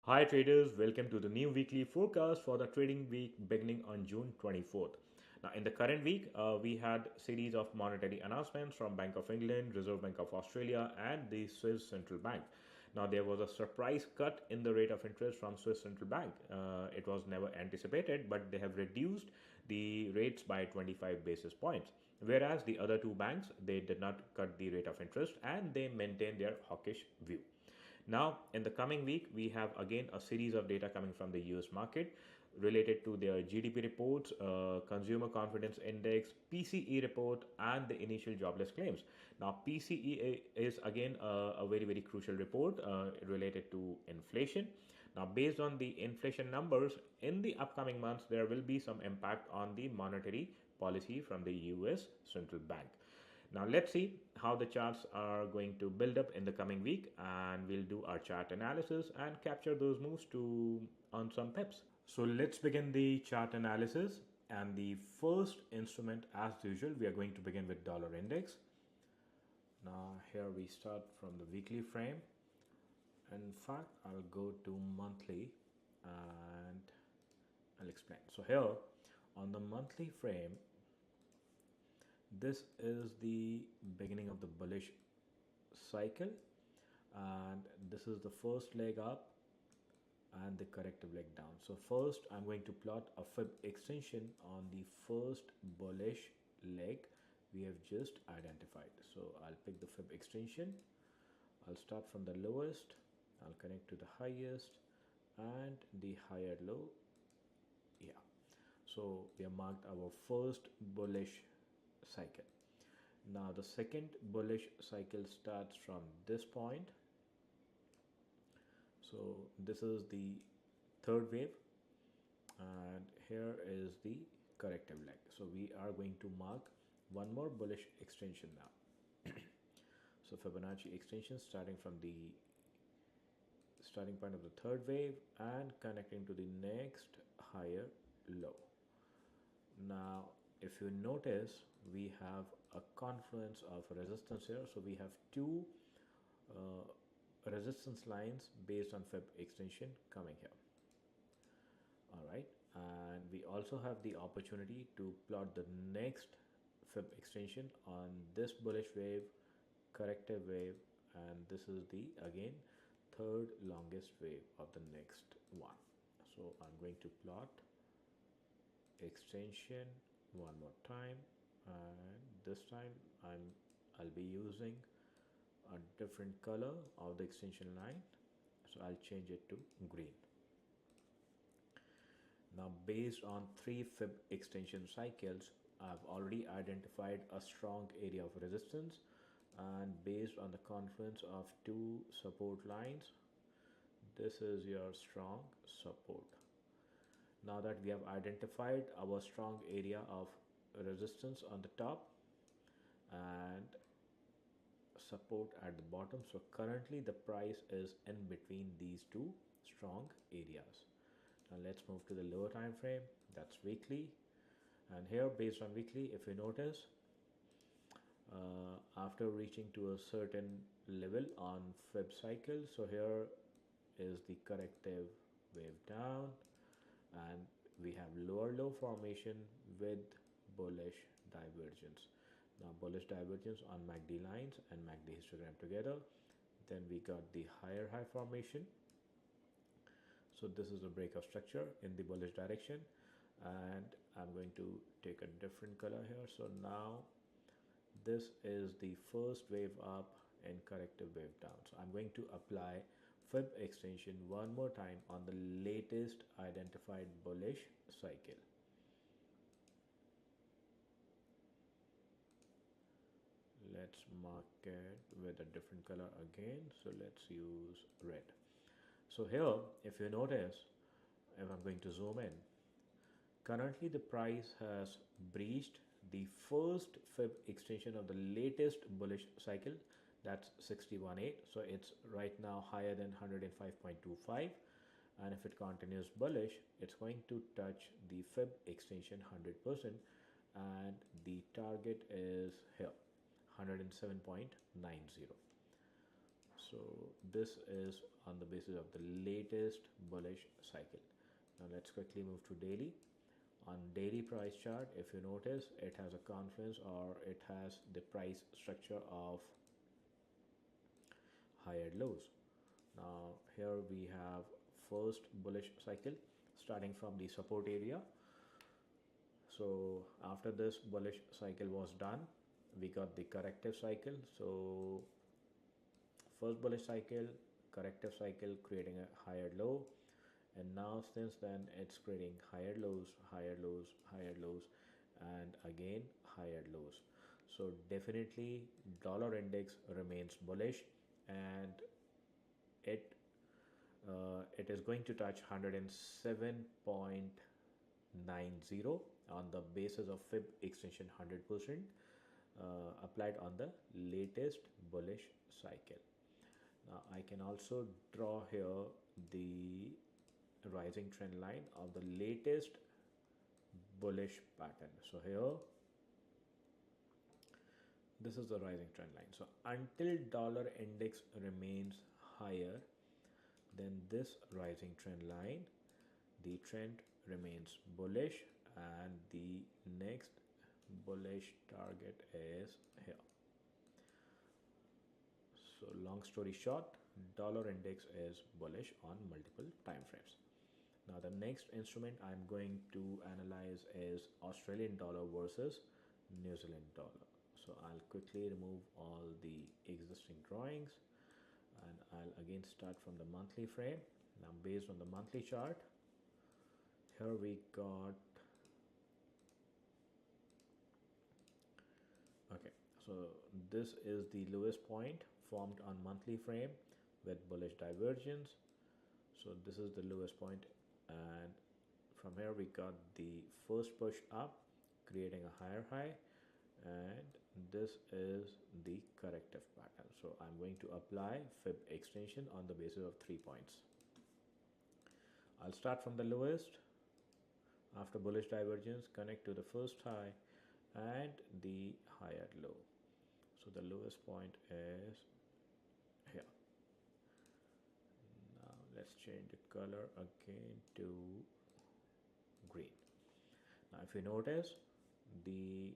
Hi traders, welcome to the new weekly forecast for the trading week beginning on June 24th. Now in the current week, we had series of monetary announcements from Bank of England, Reserve Bank of Australia and the Swiss Central Bank. Now there was a surprise cut in the rate of interest from Swiss Central Bank. It was never anticipated, but they have reduced the rates by 25 basis points. Whereas the other two banks, they did not cut the rate of interest and they maintained their hawkish view. Now, in the coming week, we have again a series of data coming from the US market related to their GDP reports, consumer confidence index, PCE report, and the initial jobless claims. Now, PCE is again a very, very crucial report related to inflation. Now, based on the inflation numbers in the upcoming months, there will be some impact on the monetary policy from the US Central Bank. Now let's see how the charts are going to build up in the coming week, and we'll do our chart analysis and capture those moves to earn some pips. So let's begin the chart analysis, and the first instrument as usual we are going to begin with dollar index. Now here we start from the weekly frame. In fact, I'll go to monthly and I'll explain. So here on the monthly frame, this is the beginning of the bullish cycle, and this is the first leg up and the corrective leg down. So first I'm going to plot a fib extension on the first bullish leg we have just identified. So I'll pick the fib extension, I'll start from the lowest, I'll connect to the highest and the higher low. Yeah, so we have marked our first bullish cycle. Now the second bullish cycle starts from this point. So this is the third wave, and here is the corrective leg. So we are going to mark one more bullish extension now. So Fibonacci extension starting from the starting point of the third wave and connecting to the next higher low. Now if you notice, we have a confluence of resistance here. So we have two resistance lines based on fib extension coming here. All right, and we also have the opportunity to plot the next fib extension on this bullish wave, corrective wave, and this is the again third longest wave of the next one. So I'm going to plot extension one more time, and this time I'll be using a different color of the extension line, so I'll change it to green. Now based on 3 fib extension cycles, I've already identified a strong area of resistance, and based on the confluence of 2 support lines, this is your strong support. Now that we have identified our strong area of resistance on the top and support at the bottom, so currently the price is in between these two strong areas. Now let's move to the lower time frame, that's weekly, and here based on weekly, if you notice, after reaching to a certain level on fib cycle, so here is the corrective wave down, and we have lower low formation with bullish divergence. Now bullish divergence on MACD lines and MACD histogram together. Then we got the higher high formation. So this is a breakout structure in the bullish direction, and I'm going to take a different color here. So now this is the first wave up and corrective wave down. So I'm going to apply fib extension one more time on the latest identified bullish cycle. Let's mark it with a different color again, so let's use red. So here if you notice, if I'm going to zoom in, currently the price has breached the first fib extension of the latest bullish cycle, that's 61.8. So it's right now higher than 105.25, and if it continues bullish, it's going to touch the fib extension 100%, and the target is here 107.90. So this is on the basis of the latest bullish cycle. Now let's quickly move to daily. On daily price chart, if you notice, it has a confluence, or it has the price structure of higher lows. Now here we have first bullish cycle starting from the support area. So after this bullish cycle was done, we got the corrective cycle. So first bullish cycle, corrective cycle, creating a higher low, and now since then it's creating higher lows, higher lows, higher lows, and again higher lows. So definitely dollar index remains bullish, and it is going to touch 107.90 on the basis of fib extension 100% applied on the latest bullish cycle. Now I can also draw here the rising trend line of the latest bullish pattern. So here this is the rising trend line. So until dollar index remains higher than this rising trend line, the trend remains bullish, and the next bullish target is here. So long story short, dollar index is bullish on multiple time frames. Now the next instrument I'm going to analyze is Australian dollar versus New Zealand dollar. So I'll quickly remove all the existing drawings, and I'll again start from the monthly frame. Now based on the monthly chart, here we got, okay, so this is the lowest point formed on monthly frame with bullish divergence. So this is the lowest point, and from here we got the first push up creating a higher high, and this is the corrective pattern. So I'm going to apply fib extension on the basis of 3 points. I'll start from the lowest. After bullish divergence, connect to the first high and the higher low. So the lowest point is here. Now let's change the color again to green. Now if you notice, the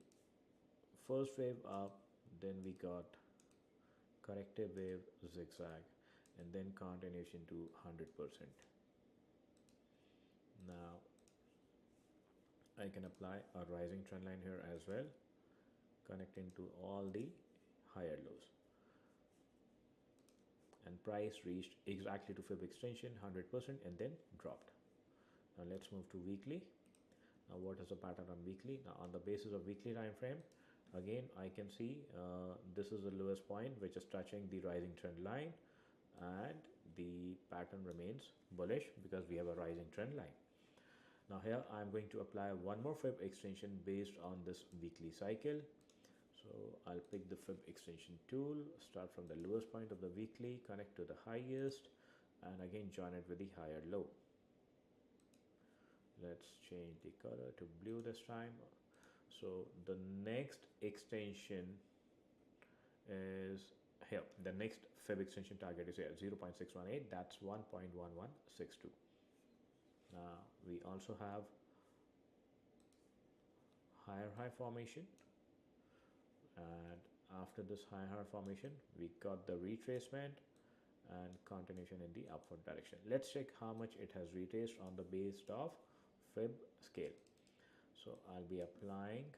first wave up, then we got corrective wave, zigzag, and then continuation to 100%. Now I can apply a rising trend line here as well, connecting to all the higher lows, and price reached exactly to fib extension 100% and then dropped. Now let's move to weekly. Now what is the pattern on weekly? Now on the basis of weekly time frame, again I can see this is the lowest point which is touching the rising trend line, and the pattern remains bullish because we have a rising trend line. Now here I'm going to apply one more fib extension based on this weekly cycle. So I'll pick the fib extension tool, start from the lowest point of the weekly, connect to the highest, and again join it with the higher low. Let's change the color to blue this time. So the next extension is here. The next fib extension target is here, 0.618. That's 1.1162. Now we also have higher high formation, and after this higher high formation we got the retracement and continuation in the upward direction. Let's check how much it has retraced on the base of fib scale. So I'll be applying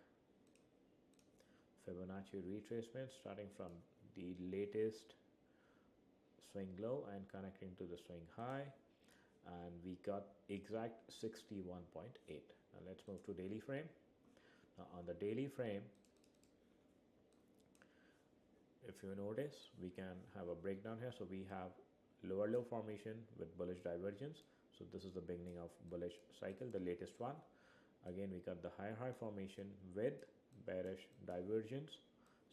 Fibonacci retracement starting from the latest swing low and connecting to the swing high, and we got exact 61.8. Now let's move to daily frame. Now on the daily frame, if you notice, we can have a breakdown here. So we have lower low formation with bullish divergence. So this is the beginning of bullish cycle, the latest one. Again we got the higher high formation with bearish divergence,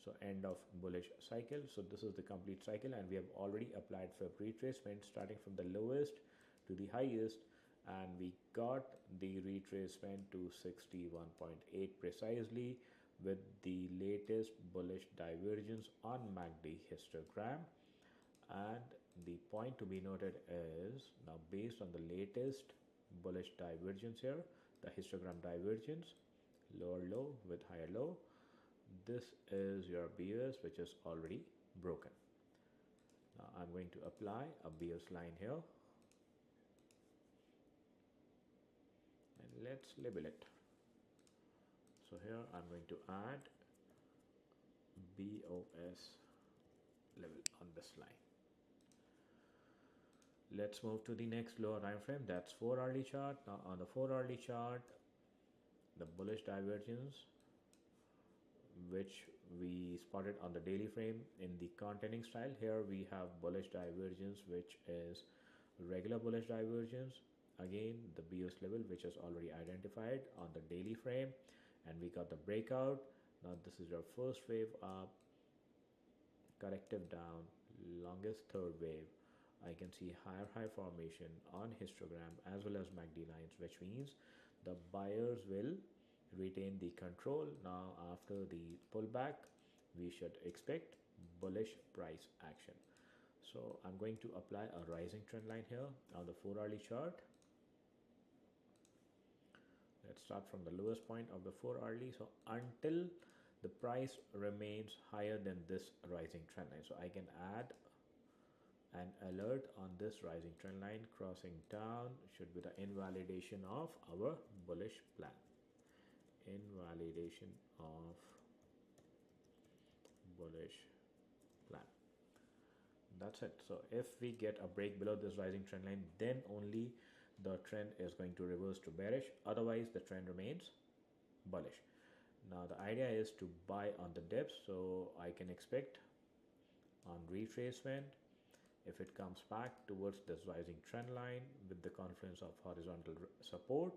so end of bullish cycle. So this is the complete cycle, and we have already applied fib retracement starting from the lowest to the highest, and we got the retracement to 61.8 precisely with the latest bullish divergence on MACD histogram, And the point to be noted is, now based on the latest bullish divergence here, the histogram divergence, lower low with higher low, this is your BOS which is already broken. Now I'm going to apply a BOS line here, and let's label it. So here I'm going to add BOS level on this line. Let's move to the next lower time frame, that's 4 hourly chart. Now on the 4 hourly chart, the bullish divergence which we spotted on the daily frame in the containing style, here we have bullish divergence which is regular bullish divergence, again the BOS level which is already identified on the daily frame, and we got the breakout. Now this is your first wave up, corrective down, longest third wave. I can see higher high formation on histogram as well as MACD lines, which means the buyers will retain the control. Now after the pullback, we should expect bullish price action. So I'm going to apply a rising trend line here on the 4 hourly chart. Let's start from the lowest point of the 4 hourly. So until the price remains higher than this rising trend line, so I can add an alert on this rising trend line. Crossing down should be the invalidation of our bullish plan. Invalidation of bullish plan. That's it. So if we get a break below this rising trend line, then only the trend is going to reverse to bearish. Otherwise the trend remains bullish. Now the idea is to buy on the dips, so I can expect on retracement, if it comes back towards this rising trend line with the confluence of horizontal support,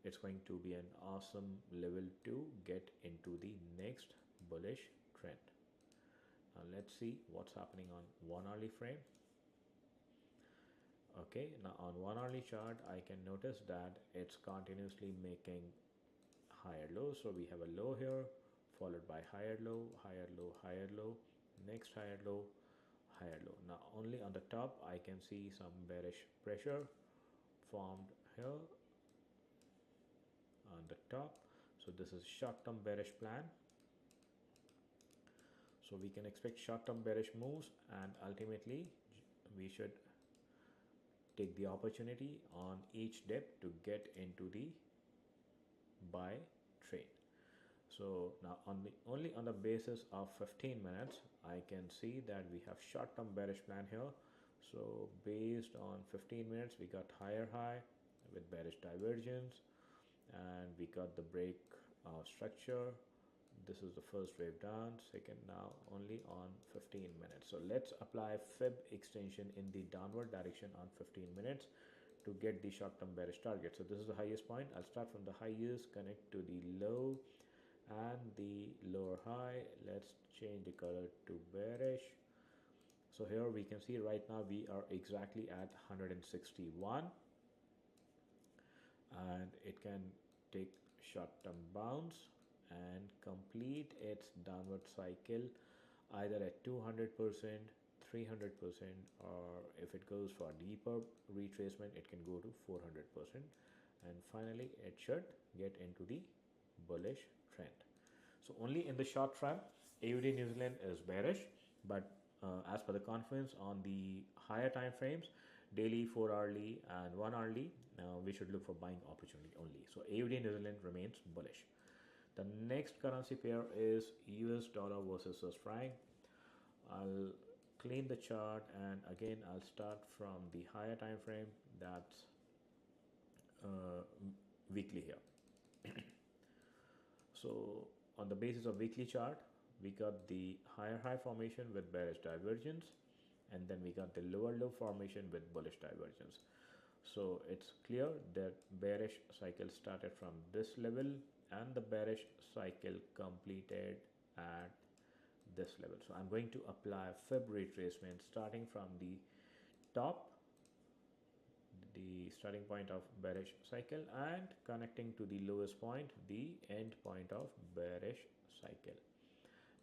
it's going to be an awesome level to get into the next bullish trend. Now let's see what's happening on 1 hourly frame. Okay, now on 1 hourly chart, I can notice that it's continuously making higher lows. So we have a low here, followed by higher low, higher low, higher low, next higher low, higher low. Now only on the top I can see some bearish pressure formed here on the top. So this is short-term bearish plan. So we can expect short-term bearish moves, and ultimately we should take the opportunity on each dip to get into the buy trade. So now only on the basis of 15 minutes, I can see that we have short-term bearish plan here. So based on 15 minutes, we got higher high with bearish divergence, and we got the break structure. This is the first wave down, second, now only on 15 minutes. So let's apply Fib extension in the downward direction on 15 minutes to get the short-term bearish target. So this is the highest point. I'll start from the highest, connect to the low and the lower high. Let's change the color to bearish. So here we can see right now we are exactly at 161, and it can take short-term bounce and complete its downward cycle either at 200%, 300%, or if it goes for deeper retracement, it can go to 400%, and finally it should get into the bullish trend. So only in the short term, AUD New Zealand is bearish, but as per the confluence on the higher time frames, daily, 4 hourly and 1 hourly, we should look for buying opportunity only. So AUD New Zealand remains bullish. The next currency pair is US dollar versus Swiss franc. I'll clean the chart, and again I'll start from the higher time frame, that's weekly here. So on the basis of weekly chart, we got the higher high formation with bearish divergence, and then we got the lower low formation with bullish divergence. So it's clear that bearish cycle started from this level and the bearish cycle completed at this level. So I'm going to apply Fib retracement starting from the top, the starting point of bearish cycle, and connecting to the lowest point, the end point of bearish cycle.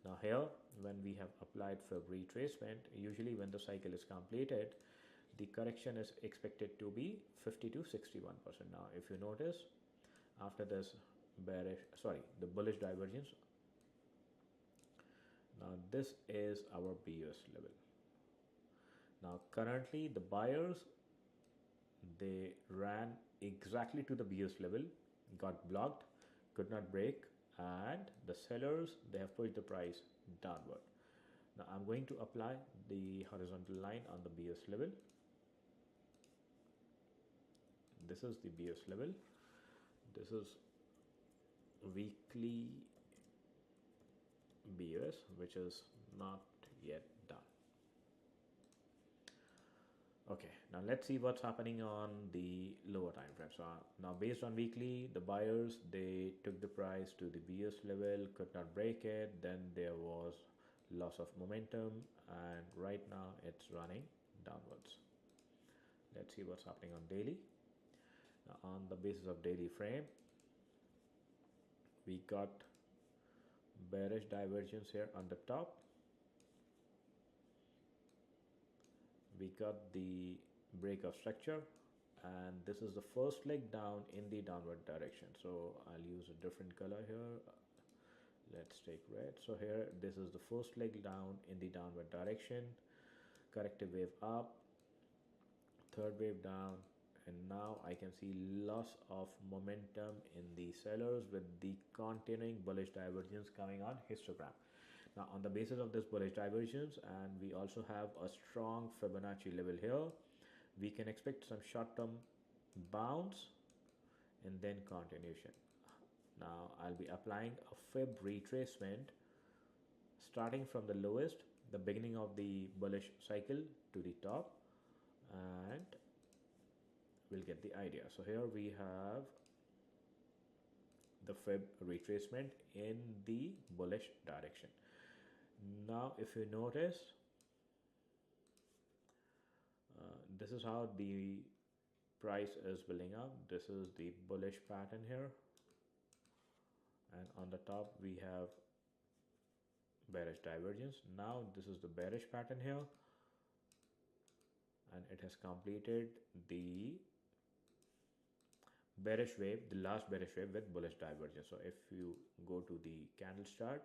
Now here, when we have applied for retracement, usually when the cycle is completed, the correction is expected to be 50 to 61%. Now, if you notice, after this the bullish divergence, now this is our BUS level. Now, currently the buyers, they ran exactly to the BUS level, got blocked, could not break, and the sellers, they have pushed the price downward. Now I'm going to apply the horizontal line on the BS level. This is the BS level. This is weekly BS, which is not yet done. Okay, now let's see what's happening on the lower time frame. So now based on weekly, the buyers, they took the price to the BS level, could not break it, then there was loss of momentum, and right now it's running downwards. Let's see what's happening on daily. Now on the basis of daily frame, we got bearish divergence here on the top. We got the break of structure, and this is the first leg down in the downward direction. So I'll use a different color here. Let's take red. So here, this is the first leg down in the downward direction, corrective wave up, third wave down, and now I can see loss of momentum in the sellers with the continuing bullish divergence coming on histogram. Now on the basis of this bullish divergence, and we also have a strong Fibonacci level here, we can expect some short-term bounce and then continuation. Now I'll be applying a fib retracement starting from the lowest, the beginning of the bullish cycle, to the top, and we'll get the idea. So here we have the fib retracement in the bullish direction. Now if you notice, this is how the price is building up. This is the bullish pattern here, and on the top we have bearish divergence. Now this is the bearish pattern here, and it has completed the bearish wave, the last bearish wave with bullish divergence. So if you go to the candle chart,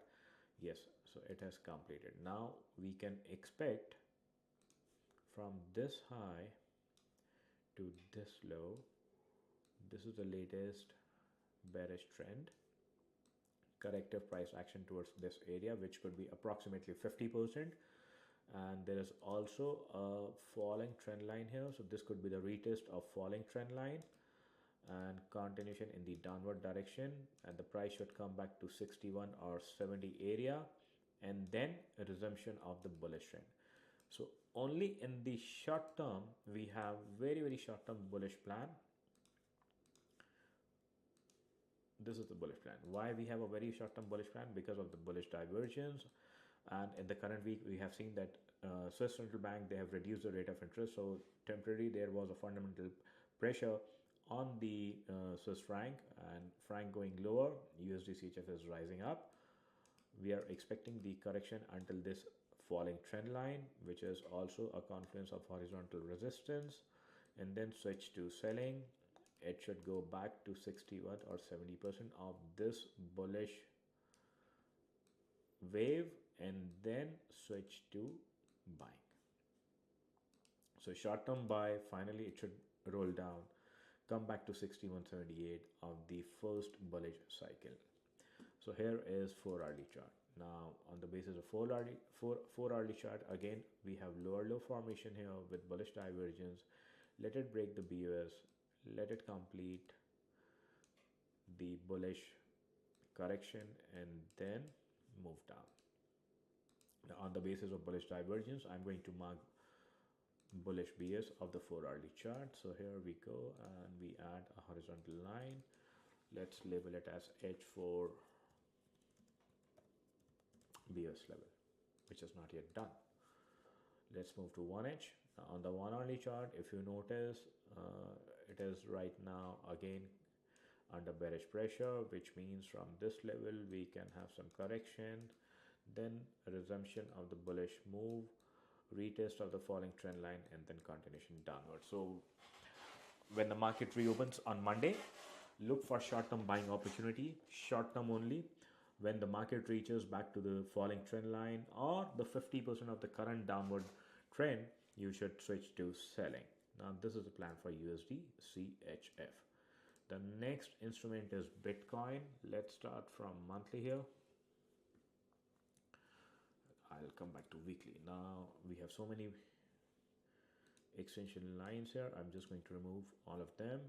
yes, so it has completed. Now we can expect from this high to this low, this is the latest bearish trend, corrective price action towards this area, which could be approximately 50%. And there is also a falling trend line here, so this could be the retest of falling trend line and continuation in the downward direction, and the price should come back to 61 or 70 area, and then a resumption of the bullish trend. So only in the short term we have very short term bullish plan. This is the bullish plan. Why we have a very short term bullish plan? Because of the bullish divergence, and in the current week we have seen that Swiss Central Bank, they have reduced the rate of interest, so temporarily there was a fundamental pressure on the Swiss franc, and franc going lower, USDCHF is rising up. We are expecting the correction until this falling trend line, which is also a confluence of horizontal resistance, and then switch to selling. It should go back to 61 or 70% of this bullish wave, and then switch to buying. So short term buy, finally it should roll down, come back to 61.78 of the first bullish cycle. So here is 4 hourly chart. Now on the basis of 4 hourly chart, again we have lower low formation here with bullish divergence. Let it break the BUS, let it complete the bullish correction, and then move down. Now on the basis of bullish divergence, I'm going to mark bullish BS of the 4 hourly chart. So here we go, and we add a horizontal line. Let's label it as H4 BS level, which is not yet done. Let's move to 1H. Now on the 1 hourly chart, if you notice, it is right now again under bearish pressure, which means from this level we can have some correction. then a resumption of the bullish move, retest of the falling trend line, and then continuation downward. So when the market reopens on Monday, look for short-term buying opportunity, short-term only. When the market reaches back to the falling trend line or the 50% of the current downward trend, you should switch to selling. Now this is the plan for USDCHF. The next instrument is Bitcoin. Let's start from monthly here. I'll come back to weekly. Now we have so many extension lines here. I'm just going to remove all of them.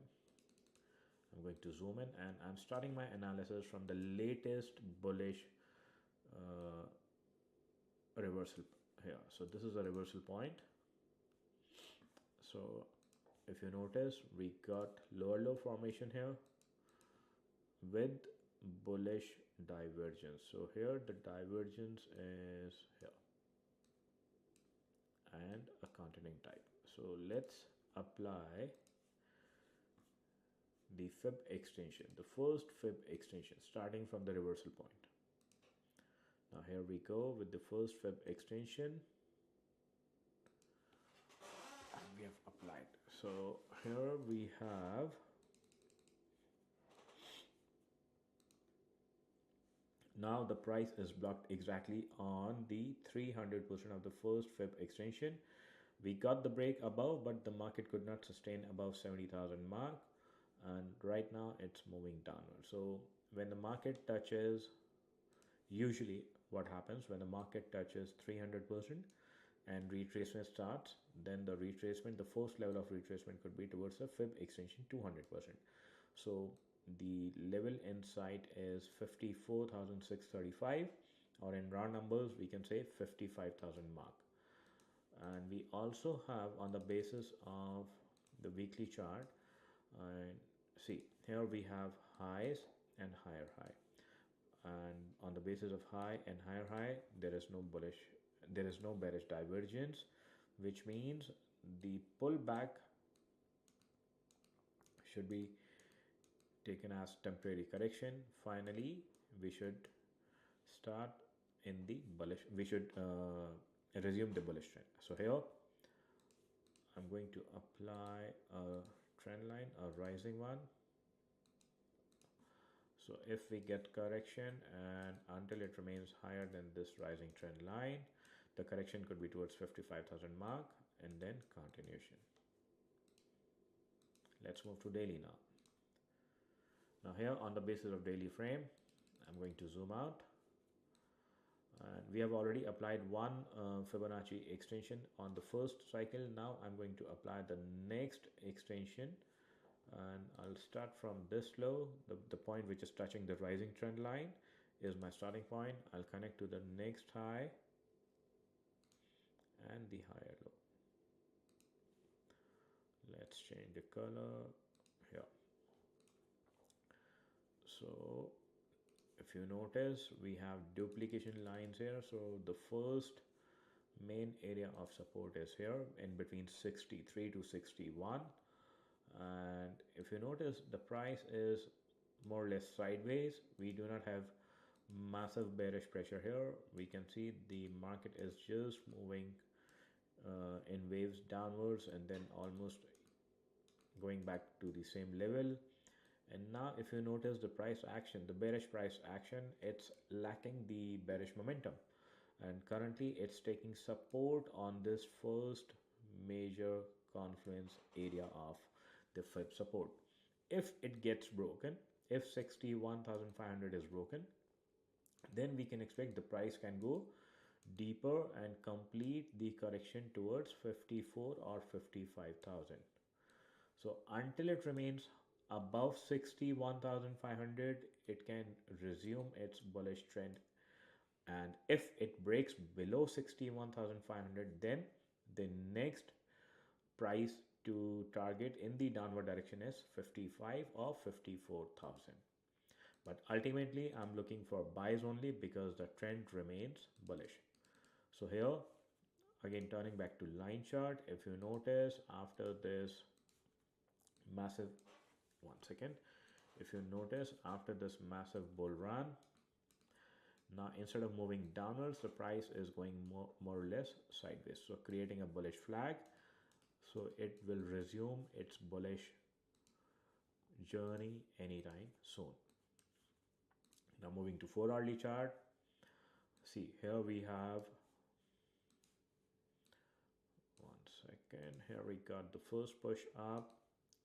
I'm going to zoom in and I'm starting my analysis from the latest bullish reversal here. So this is a reversal point. So if you notice, we got lower low formation here with bullish divergence. So here the divergence is here and a continuing type. So let's apply the fib extension, the first fib extension starting from the reversal point. Now here we go with the first fib extension and we have applied. So here we have now the price is blocked exactly on the 300% of the first fib extension. We got the break above, but the market could not sustain above 70,000 mark, and right now it's moving downward. So when the market touches, usually what happens when the market touches 300% and retracement starts, then the retracement, the first level of retracement could be towards the fib extension 200%. So the level in sight is 54,635, or in round numbers we can say 55,000 mark. And we also have, on the basis of the weekly chart, and see here we have highs and higher high, and on the basis of high and higher high there is no bearish divergence, which means the pullback should be taken as temporary correction. Finally we should start in the bullish, we should resume the bullish trend. So here I'm going to apply a trend line, a rising one. So if we get correction and until it remains higher than this rising trend line, the correction could be towards 55,000 mark and then continuation. Let's move to daily now. Now here on the basis of daily frame, I'm going to zoom out. And we have already applied one Fibonacci extension on the first cycle. Now I'm going to apply the next extension, and I'll start from this low. The point which is touching the rising trend line is my starting point. I'll connect to the next high and the higher low. Let's change the color here. So if you notice, we have duplication lines here. So the first main area of support is here in between 63 to 61, and if you notice, the price is more or less sideways. We do not have massive bearish pressure here. We can see the market is just moving in waves downwards and then almost going back to the same level. And now if you notice the price action, the bearish price action, it's lacking the bearish momentum, and currently it's taking support on this first major confluence area of the fib support. If it gets broken, if 61,500 is broken, then we can expect the price can go deeper and complete the correction towards 54 or 55,000. So until it remains above 61,500, it can resume its bullish trend, and if it breaks below 61,500, then the next price to target in the downward direction is 55 or 54,000. But ultimately I'm looking for buys only because the trend remains bullish. So here again, turning back to line chart, if you notice after this massive, one second, if you notice after this massive bull run, Now instead of moving downwards, the price is going more or less sideways, so creating a bullish flag. So it will resume its bullish journey anytime soon. Now moving to 4-hourly chart. See, here we have, one second, here we got the first push up,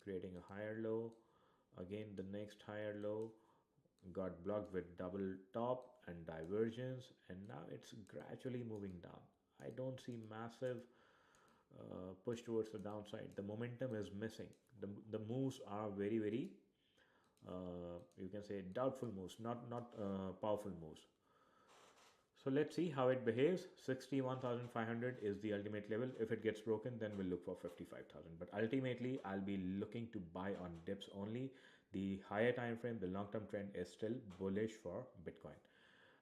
creating a higher low. Again, the next higher low got blocked with double top and divergence, and now it's gradually moving down. I don't see massive push towards the downside. The momentum is missing. The moves are very you can say doubtful moves, not powerful moves. So let's see how it behaves. 61,500 is the ultimate level. If it gets broken, then we'll look for 55,000. But ultimately, I'll be looking to buy on dips only. The higher time frame, the long-term trend is still bullish for Bitcoin.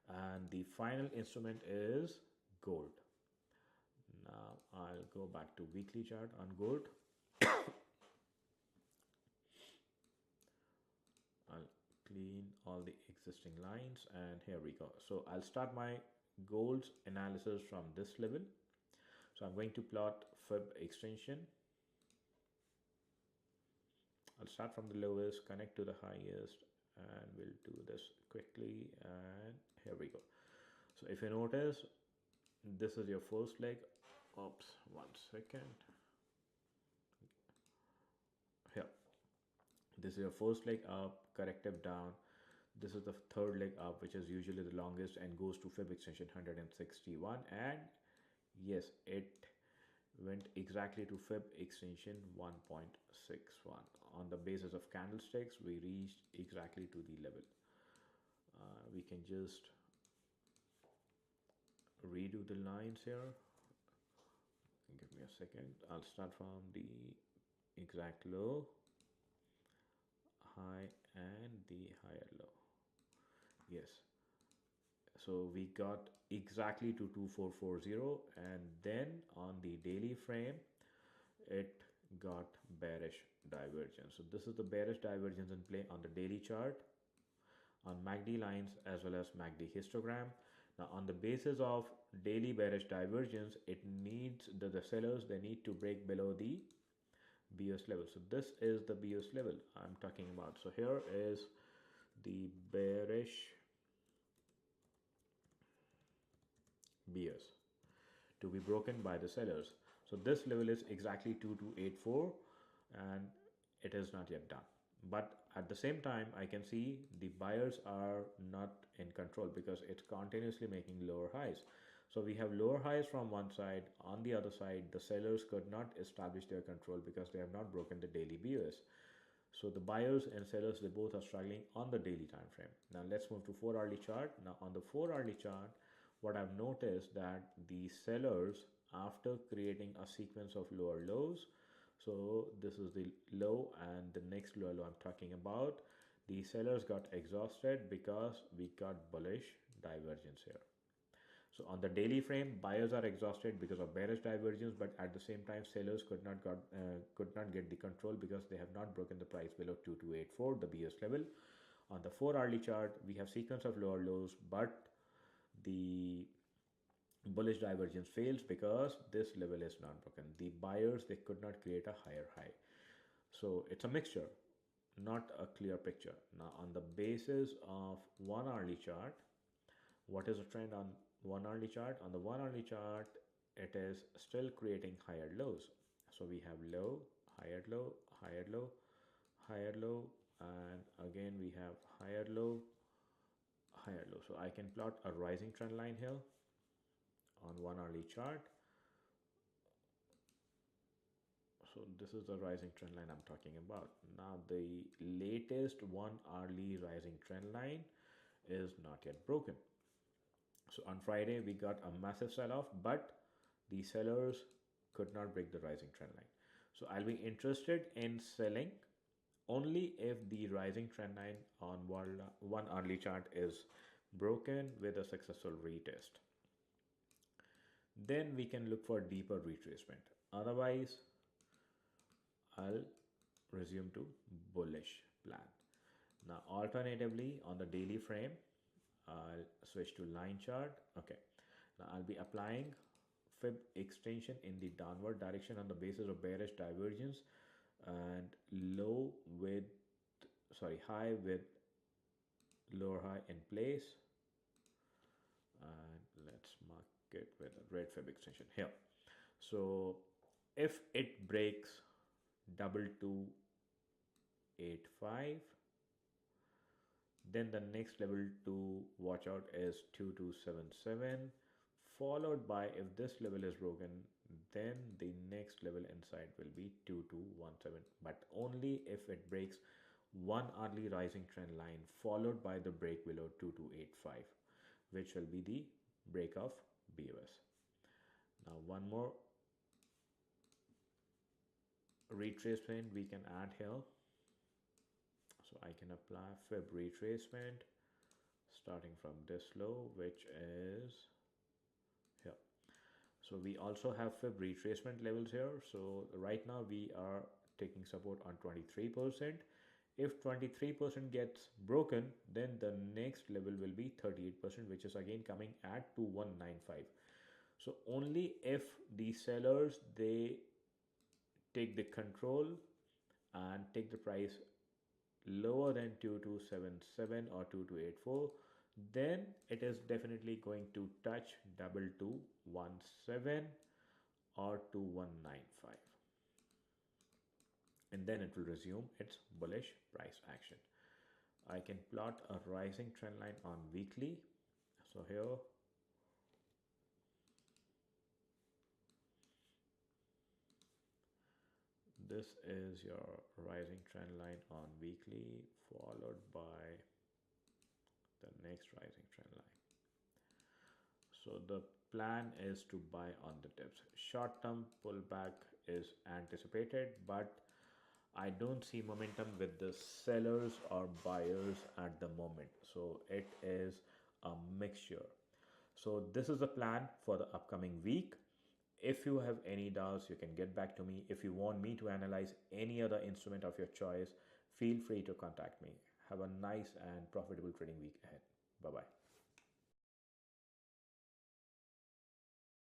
And the final instrument is gold. Now I'll go back to weekly chart on gold. I'll clean all the existing lines, and here we go. So I'll start my gold's analysis from this level. So I'm going to plot fib extension. I'll start from the lowest, connect to the highest, and we'll do this quickly. And here we go. So if you notice, this is your first leg. Oops, one second. Here, this is your first leg up, corrective down. This is the third leg up, which is usually the longest and goes to fib extension 161. And yes, it went exactly to fib extension 1.61. On the basis of candlesticks, we reached exactly to the level. We can just redo the lines here. Give me a second. I'll start from the exact low, high, and the higher low. Yes, so we got exactly to 2440, and then on the daily frame it got bearish divergence. So this is the bearish divergence in play on the daily chart, on MACD lines as well as MACD histogram. Now on the basis of daily bearish divergence, it needs the sellers, they need to break below the BOS level. So this is the BOS level I'm talking about. So here is the bearish BOS to be broken by the sellers. So this level is exactly 2284, and it is not yet done. But at the same time, I can see the buyers are not in control because it's continuously making lower highs. So we have lower highs from one side. On the other side, the sellers could not establish their control because they have not broken the daily BOS. So the buyers and sellers, they both are struggling on the daily time frame. Now let's move to 4-hourly chart. Now on the 4-hourly chart, what I've noticed that the sellers, after creating a sequence of lower lows, so this is the low and the next lower low I'm talking about, the sellers got exhausted because we got bullish divergence here. So on the daily frame, buyers are exhausted because of bearish divergence, but at the same time, sellers could not get the control because they have not broken the price below 2284, the BS level. On the 4-hourly chart, we have sequence of lower lows, but the bullish divergence fails because this level is not broken. The buyers, they could not create a higher high. So it's a mixture, not a clear picture. Now on the basis of 1-hourly chart, what is the trend on 1-hourly chart? On the 1-hourly chart, it is still creating higher lows. So we have low, higher low, higher low, higher low, and again we have higher low, higher low. So I can plot a rising trend line here on 1-hourly chart. So this is the rising trend line I'm talking about. Now the latest 1-hourly rising trend line is not yet broken. So on Friday, we got a massive sell-off, but the sellers could not break the rising trend line. So I'll be interested in selling only if the rising trend line on 1-hourly chart is broken with a successful retest. Then we can look for deeper retracement. Otherwise, I'll resume to bullish plan. Now, alternatively, on the daily frame, I'll switch to line chart. Okay, now I'll be applying fib extension in the downward direction on the basis of bearish divergence and high with lower high in place, and let's mark it with a red fib extension here. So if it breaks 2285, then the next level to watch out is 2277, followed by, if this level is broken, then the next level inside will be 2217, but only if it breaks one hourly rising trend line followed by the break below 2285, which will be the break of BOS. Now one more retracement we can add here. So I can apply fib retracement starting from this low, which is here. So we also have fib retracement levels here. So right now we are taking support on 23%. If 23% gets broken, then the next level will be 38%, which is again coming at 2195. So only if the sellers, they take the control and take the price lower than 2277 or 2284, then it is definitely going to touch 2217 or 2195, and then it will resume its bullish price action. I can plot a rising trend line on weekly. So here this is your rising trend line on weekly, followed by the next rising trend line. So the plan is to buy on the dips. Short-term pullback is anticipated, but I don't see momentum with the sellers or buyers at the moment. So it is a mixture. So this is the plan for the upcoming week. If you have any doubts, you can get back to me. If you want me to analyze any other instrument of your choice, feel free to contact me. Have a nice and profitable trading week ahead. Bye-bye.